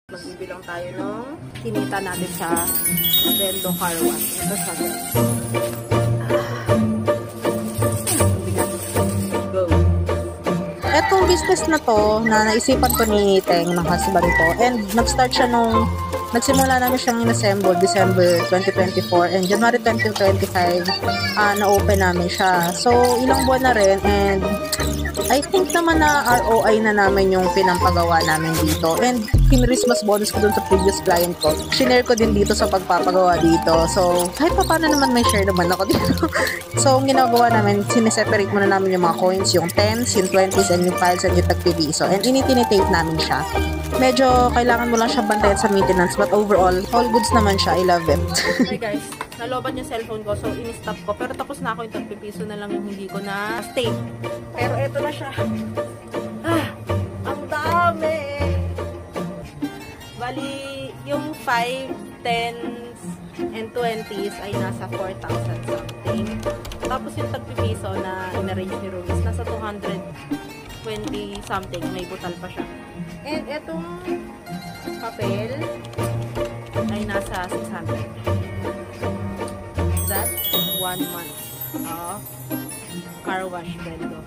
Magbibilang tayo ng kinita natin sa Bendo Car Wash. Ito sa Go! Etong business na to, na naisipan ko ni Teng, ng husband ko, and nag-start siya nagsimula namin siyang in-assemble December 2024 and January 2025 na-open namin siya. So, ilang buwan na rin and I think naman na ROI na namin yung pinampagawa namin dito. And Christmas bonus ko dun sa previous client ko. Shinare ko din dito sa pagpapagawa dito. So, kahit pa paano naman may share naman ako dito. So, ang ginagawa namin, sineseparate muna namin yung mga coins, yung 10s, yung 20s, and yung files, and yung tag-piso. And initinitate namin siya. Medyo kailangan mo lang siya bantayan sa maintenance, but overall, all goods naman siya. I love it. Hey guys, nalobat yung cellphone ko, so in-stop ko. Pero tapos na ako yung tag-piso na lang yung hindi ko na stay. Pero eto na siya. Ang dami! Bali, yung 5, 10s, and 20s ay nasa 4,000 something. Tapos yung tag-piso na in-arrange ni Ruiz, nasa 220 something. May butal pa siya. And etong papel ay nasa 600. That's 1 month of car wash Bendo.